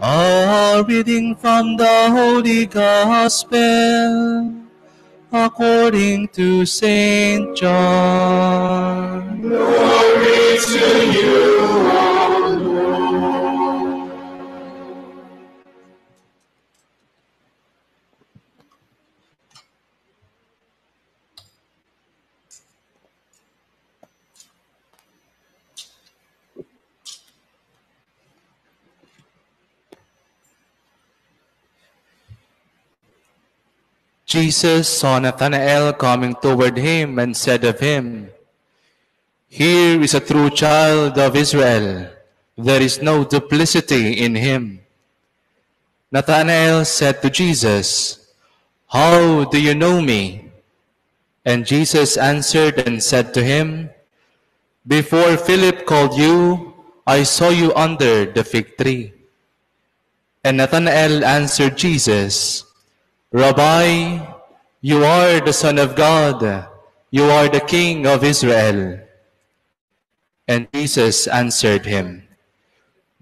A reading from the Holy Gospel according to Saint John. Glory to you, O Lord. Jesus saw Nathanael coming toward him and said of him, "Here is a true child of Israel. There is no duplicity in him." Nathanael said to Jesus, "How do you know me?" And Jesus answered and said to him, "Before Philip called you, I saw you under the fig tree." And Nathanael answered Jesus, "Rabbi, you are the Son of God. You are the King of Israel." And Jesus answered him,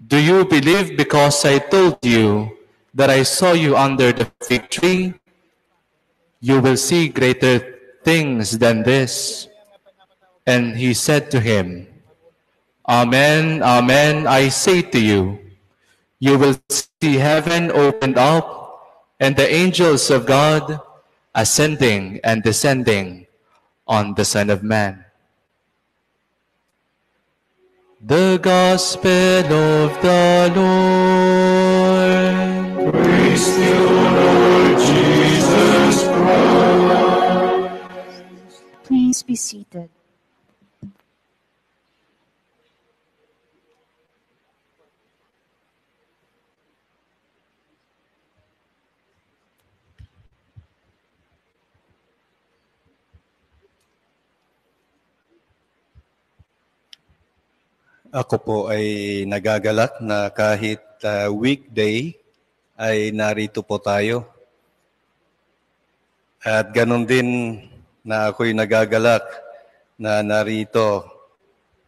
"Do you believe because I told you that I saw you under the fig tree? You will see greater things than this." And he said to him, "Amen, amen, I say to you, you will see heaven opened up and the angels of God ascending and descending on the Son of Man." The Gospel of the Lord. Praise to you, Lord Jesus Christ. Please be seated. Ako po ay nagagalak na kahit weekday ay narito po tayo. At ganon din na ako'y nagagalak na narito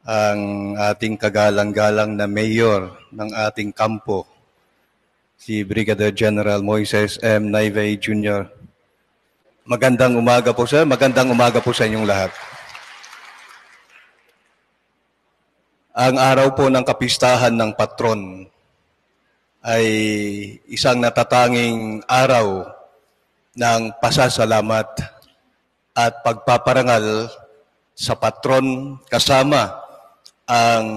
ang ating kagalang-galang na mayor ng ating kampo, si Brigadier General Moises M. Naivey Jr. Magandang umaga po sir, magandang umaga po sa inyong lahat. Ang araw po ng kapistahan ng patron ay isang natatanging araw ng pasasalamat at pagpaparangal sa patron kasama ang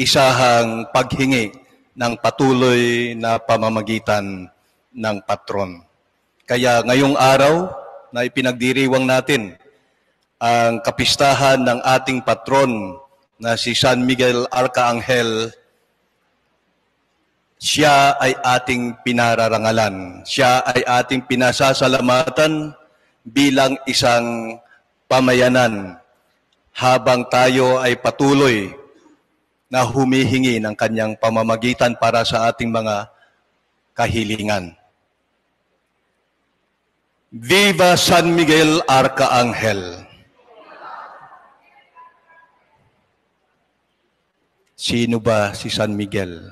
isahang paghingi ng patuloy na pamamagitan ng patron. Kaya ngayong araw na ipinagdiriwang natin ang kapistahan ng ating patron na si San Miguel Arcangel, siya ay ating pinararangalan. Siya ay ating pinasasalamatan bilang isang pamayanan habang tayo ay patuloy na humihingi ng kanyang pamamagitan para sa ating mga kahilingan. Viva San Miguel Arcangel! Sino ba si San Miguel?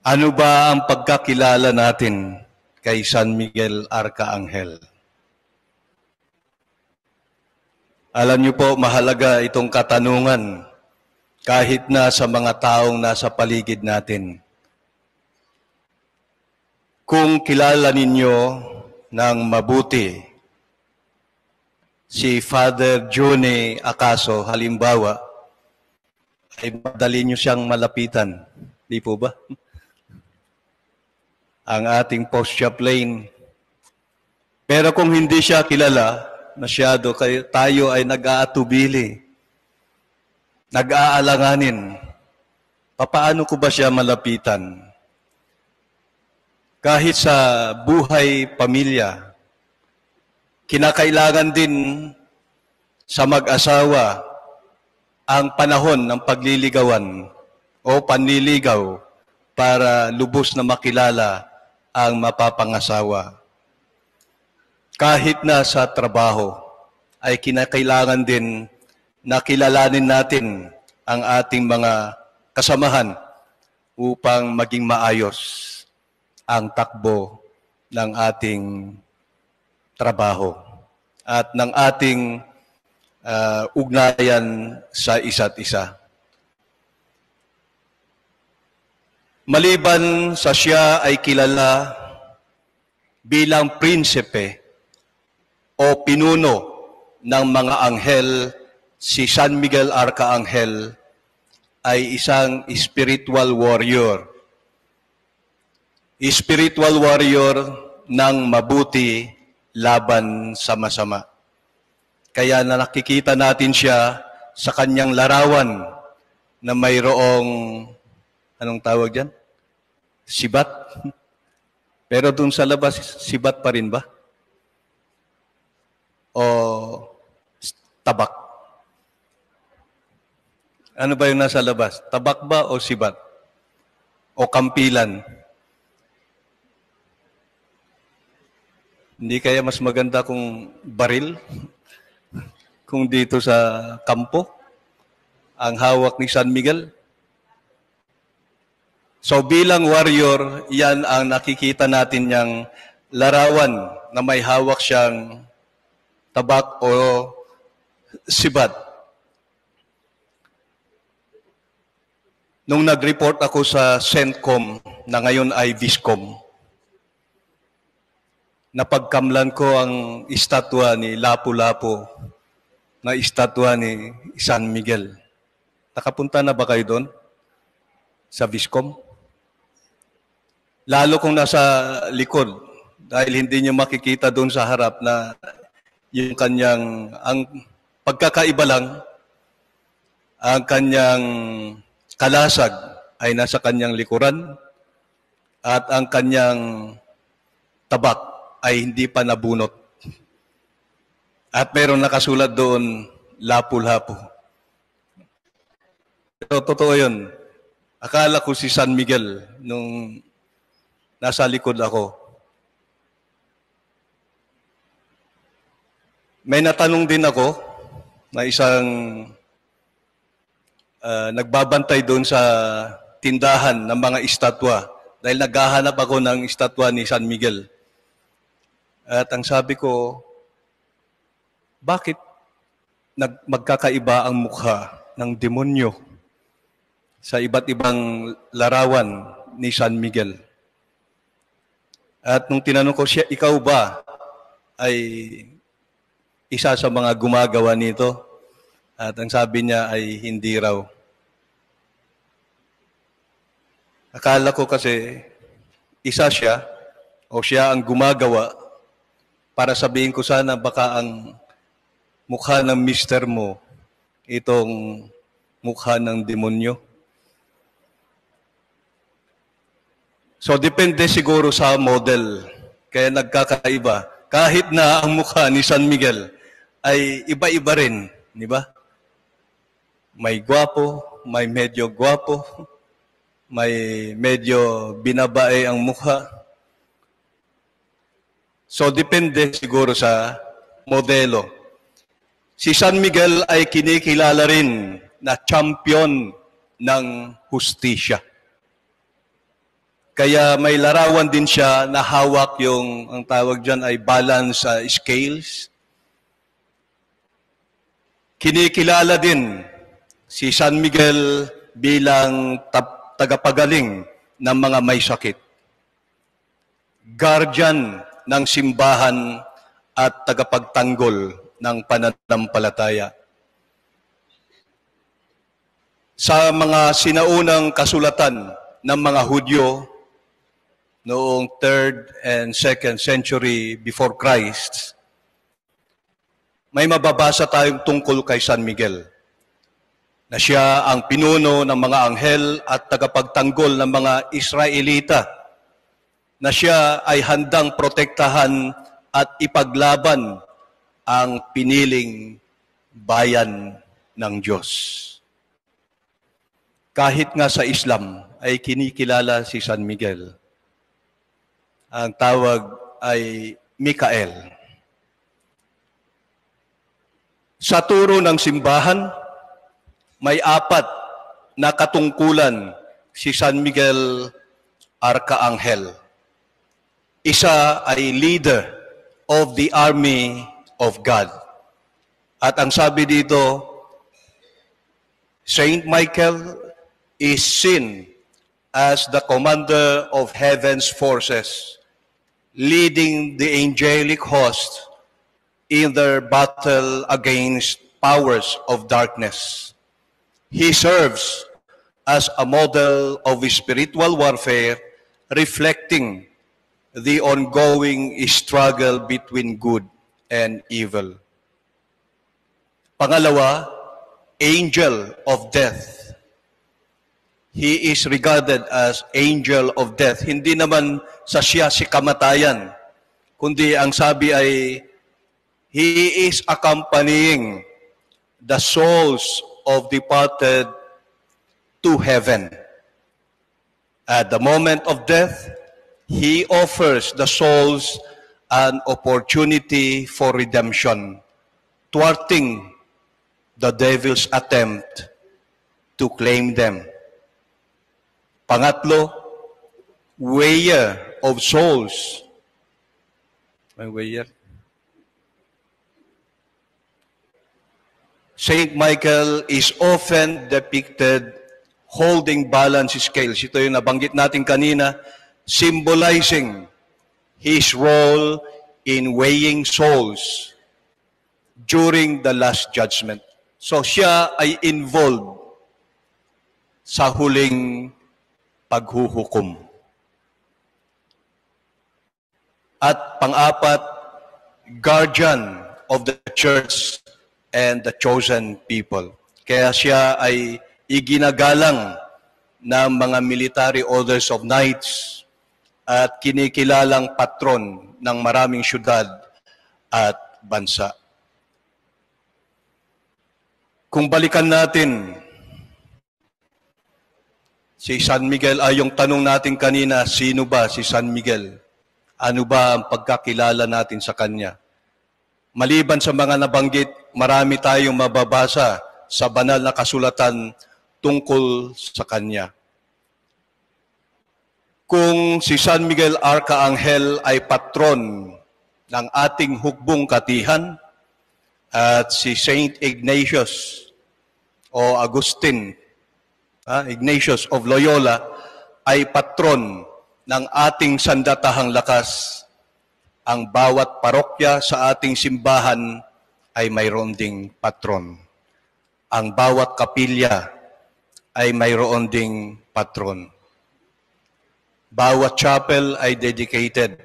Ano ba ang pagkakilala natin kay San Miguel Arcangel? Alam niyo po, mahalaga itong katanungan kahit na sa mga taong nasa paligid natin. Kung kilala ninyo ng mabuti si Father Johnny Acaso, halimbawa, ay madali nyo siyang malapitan. Di po ba? Ang ating post-chaplain. Pero kung hindi siya kilala, masyado, tayo ay nag-aatubili, nag-aalanganin. Papaano ko ba siya malapitan? Kahit sa buhay pamilya, kinakailangan din sa mag-asawa ang panahon ng pagliligawan o panliligaw para lubos na makilala ang mapapangasawa. Kahit na sa trabaho ay kinakailangan din na kilalanin natin ang ating mga kasamahan upang maging maayos ang takbo ng ating trabaho at ng ating ugnayan sa isa't isa. Maliban sa siya ay kilala bilang prinsipe o pinuno ng mga anghel, si San Miguel Arcangel ay isang spiritual warrior. Spiritual warrior ng mabuti laban sa masama. Kaya na nakikita natin siya sa kanyang larawan na mayroong, anong tawag dyan? Sibat. Pero dun sa labas, sibat pa rin ba? O tabak? Ano ba yung nasa labas? Tabak ba o sibat? O kampilan? Hindi kaya mas maganda kung baril? Kung dito sa kampo? Ang hawak ni San Miguel? So bilang warrior, yan ang nakikita natin niyang larawan na may hawak siyang tabak o sibat. Nung nag-report ako sa CENTCOM, na ngayon ay VISCOM, napagkamlan ko ang estatwa ni Lapu-Lapu, na estatwa ni San Miguel. Nakapunta na ba kayo doon? Sa VISCOM? Lalo kung nasa likod, dahil hindi niyo makikita doon sa harap na yung kanyang, ang pagkakaiba lang, ang kanyang kalasag ay nasa kanyang likuran at ang kanyang tabak ay hindi pa nabunot. At meron nakasulat doon, Lapu-Lapu. Pero totoo yun. Akala ko si San Miguel nung nasa likod ako. May natanong din ako na isang nagbabantay doon sa tindahan ng mga estatwa dahil naghahanap ako ng estatwa ni San Miguel. At ang sabi ko, bakit magkakaiba ang mukha ng demonyo sa iba't ibang larawan ni San Miguel? At nung tinanong ko siya, ikaw ba ay isa sa mga gumagawa nito? At ang sabi niya ay hindi raw. Akala ko kasi isa siya o siya ang gumagawa para sabihin ko sana baka ang mukha ng mister mo itong mukha ng demonyo. So, depende siguro sa model. Kaya nagkakaiba. Kahit na ang mukha ni San Miguel ay iba-iba rin. Di ba? May gwapo, may medyo gwapo, may medyo binabae ang mukha. So, depende siguro sa modelo. Si San Miguel ay kinikilala rin na champion ng hustisya. Kaya may larawan din siya na hawak yung, ang tawag dyan ay balance scales. Kinikilala din si San Miguel bilang tagapagaling ng mga may sakit. Guardian ng simbahan at tagapagtanggol ng pananampalataya. Sa mga sinaunang kasulatan ng mga Hudyo, noong 3rd and 2nd century before Christ, may mababasa tayong tungkol kay San Miguel, na siya ang pinuno ng mga anghel at tagapagtanggol ng mga Israelita, na siya ay handang protektahan at ipaglaban ang piniling bayan ng Diyos. Kahit nga sa Islam ay kinikilala si San Miguel. Ang tawag ay Mikael. Sa turo ng simbahan, may 4 na katungkulan si San Miguel Arcangel. Isa ay leader of the army of God. At ang sabi dito, Saint Michael is seen as the commander of heaven's forces, leading the angelic host in their battle against powers of darkness. He serves as a model of spiritual warfare, reflecting the ongoing struggle between good and evil. Pangalawa, angel of death. He is regarded as angel of death. Hindi naman siya si kamatayan, kundi ang sabi ay he is accompanying the souls of departed to heaven. At the moment of death, he offers the souls an opportunity for redemption, thwarting the devil's attempt to claim them. Pangatlo, weigher of souls. May weigher? Saint Michael is often depicted holding balance scales. Ito yung nabanggit natin kanina, symbolizing his role in weighing souls during the last judgment. So siya ay involved sa huling paghuhukom. At pang-apat, guardian of the church and the chosen people. Kaya siya ay iginagalang ng mga military orders of knights at kinikilalang patron ng maraming syudad at bansa. Kung balikan natin si San Miguel, yung tanong natin kanina, sino ba si San Miguel? Ano ba ang pagkakilala natin sa kanya? Maliban sa mga nabanggit, marami tayong mababasa sa banal na kasulatan tungkol sa kanya. Kung si San Miguel Arcangel ay patron ng ating hukbong katihan at si Saint Ignatius o Agustin, Ignatius of Loyola, ay patron ng ating sandatahang lakas, ang bawat parokya sa ating simbahan ay mayroon ding patron. Ang bawat kapilya ay mayroon ding patron. Bawat chapel ay dedicated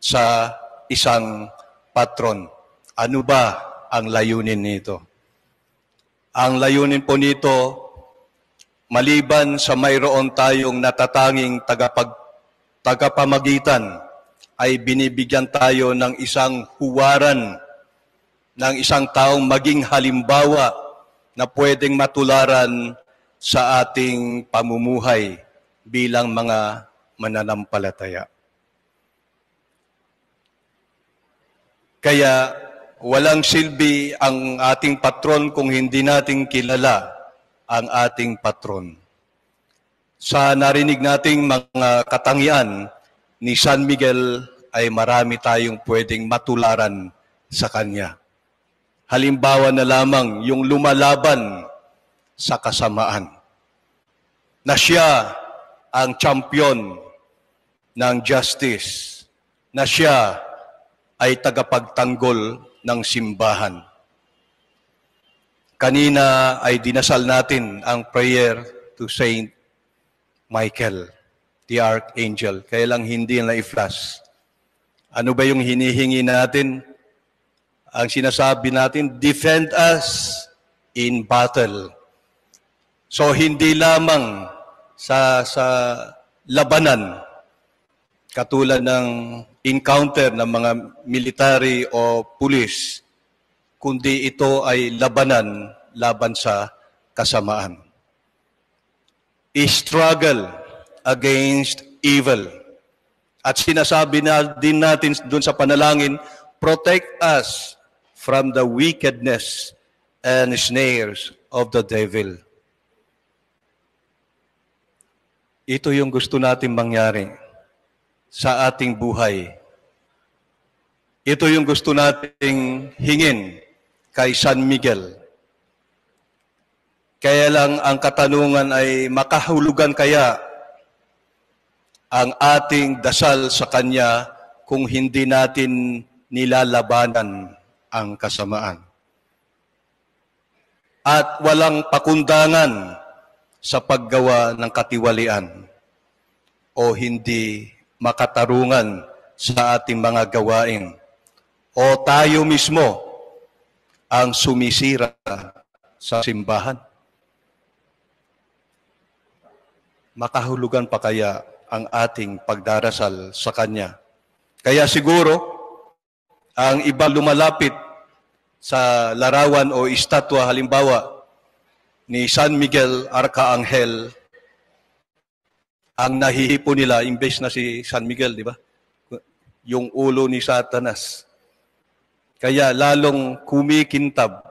sa isang patron. Ano ba ang layunin nito? Ang layunin po nito, maliban sa mayroon tayong natatanging tagapamagitan, ay binibigyan tayo ng isang huwaran, ng isang taong maging halimbawa na pwedeng matularan sa ating pamumuhay bilang mga mananampalataya. Kaya walang silbi ang ating patron kung hindi natin kilala ang ating patron. Sa narinig nating mga katangian ni San Miguel ay marami tayong pwedeng matularan sa kanya. Halimbawa na lamang yung lumalaban sa kasamaan. Na siya ang champion ng justice. Na siya ay tagapagtanggol ng simbahan. Kanina ay dinasal natin ang prayer to Saint Michael, the Archangel. Kaya lang hindi na i-flash. Ano ba yung hinihingi natin? Ang sinasabi natin, defend us in battle. So hindi lamang sa labanan, katulad ng encounter ng mga military o pulis, kundi ito ay laban sa kasamaan. I-struggle against evil. At sinasabi na din natin doon sa panalangin, protect us from the wickedness and snares of the devil. Ito yung gusto natin mangyari sa ating buhay. Ito yung gusto nating hingin kay San Miguel. Kaya lang ang katanungan ay makahulugan kaya ang ating dasal sa Kanya kung hindi natin nilalabanan ang kasamaan. At walang pakundangan sa paggawa ng katiwalian o hindi makatarungan sa ating mga gawain o tayo mismo ang sumisira sa simbahan. Makahulugan pa kaya ang ating pagdarasal sa Kanya? Kaya siguro, ang iba lumalapit sa larawan o estatwa, halimbawa, ni San Miguel Arcangel, ang nahihipo nila, imbes na si San Miguel, di ba? Yung ulo ni Satanas. Kaya lalong kumikintab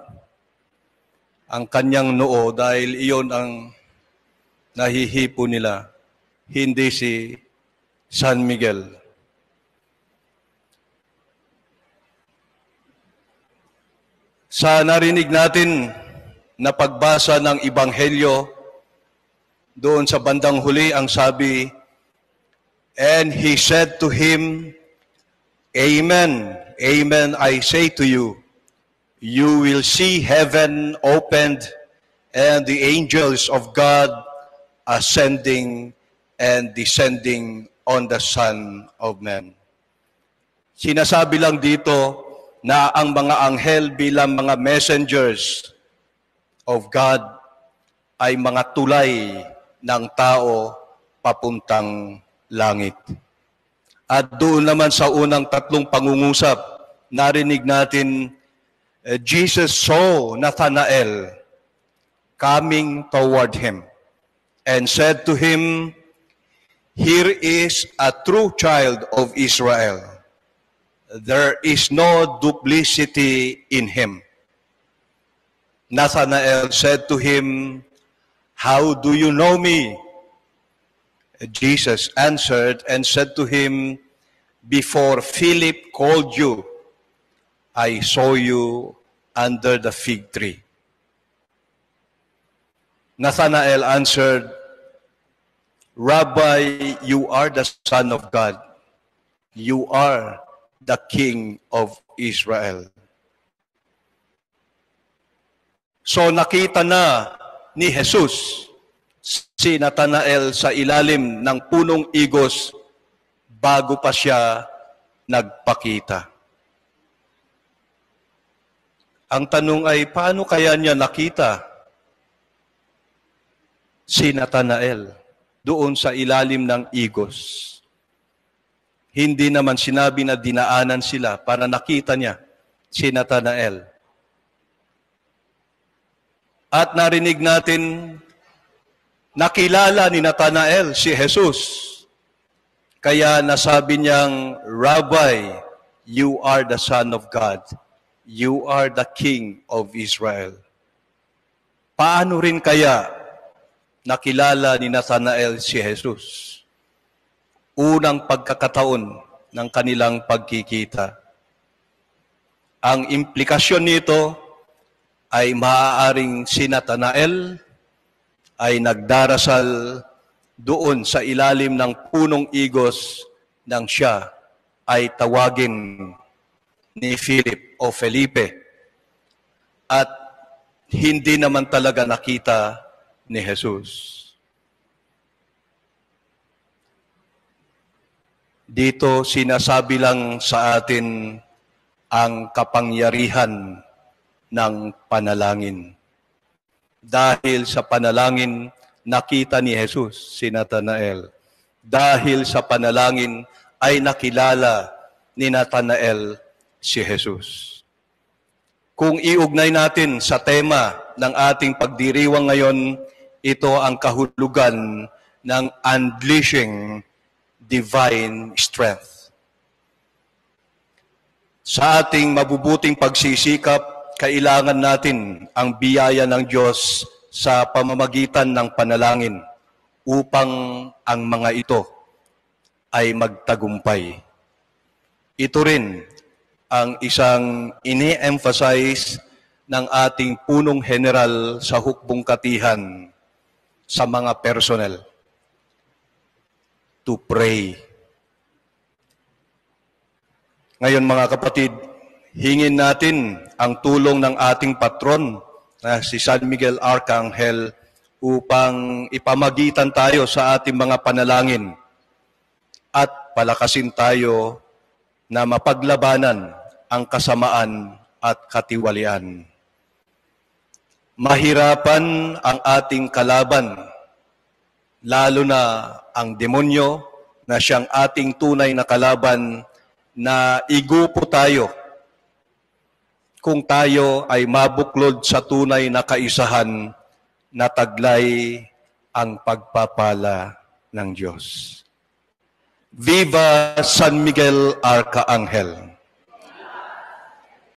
ang kanyang noo dahil iyon ang nahihipo nila, hindi si San Miguel. Sa narinig natin na pagbasa ng Ebanghelyo, doon sa bandang huli ang sabi, and he said to him, Amen, amen, I say to you, you will see heaven opened and the angels of God ascending and descending on the Son of Man. Sinasabi lang dito na ang mga anghel bilang mga messengers of God ay mga tulay ng tao papuntang langit. At doon naman sa unang tatlong pangungusap, narinig natin, Jesus saw Nathanael coming toward him and said to him, here is a true child of Israel. There is no duplicity in him. Nathanael said to him, how do you know me? Jesus answered and said to him, before Philip called you, I saw you under the fig tree. Nathanael answered, Rabbi, you are the Son of God. You are the King of Israel. So nakita na ni Jesus si Nathanael sa ilalim ng punong igos bago pa siya nagpakita. Ang tanong ay, paano kaya niya nakita si Nathanael doon sa ilalim ng igos? Hindi naman sinabi na dinaanan sila para nakita niya si Nathanael. At narinig natin, nakilala ni Nathanael si Jesus. Kaya nasabi niyang, Rabbi, you are the Son of God. You are the King of Israel. Paano rin kaya nakilala ni Nathanael si Jesus? Unang pagkakataon ng kanilang pagkikita. Ang implikasyon nito ay maaaring si Nathanael ay nagdarasal doon sa ilalim ng punong igos nang siya ay tawagin ni Philip o Felipe. At hindi naman talaga nakita ni Jesus. Dito sinasabi lang sa atin ang kapangyarihan ng panalangin. Dahil sa panalangin, nakita ni Jesus si Nathanael. Dahil sa panalangin, ay nakilala ni Nathanael si Jesus. Kung iugnay natin sa tema ng ating pagdiriwang ngayon, ito ang kahulugan ng unleashing divine strength. Sa ating mabubuting pagsisikap, kailangan natin ang biyaya ng Diyos sa pamamagitan ng panalangin upang ang mga ito ay magtagumpay. Ito rin ang isang ini-emphasize ng ating punong general sa hukbong katihan sa mga personnel. To pray. Ngayon mga kapatid, hingin natin ang tulong ng ating patron na si San Miguel Arcangel upang ipamagitan tayo sa ating mga panalangin at palakasin tayo na mapaglabanan ang kasamaan at katiwalian. Mahirapan ang ating kalaban, lalo na ang demonyo na siyang ating tunay na kalaban, na igupo tayo kung tayo ay mabuklod sa tunay na kaisahan na taglay ang pagpapala ng Diyos. Viva San Miguel Arcangel!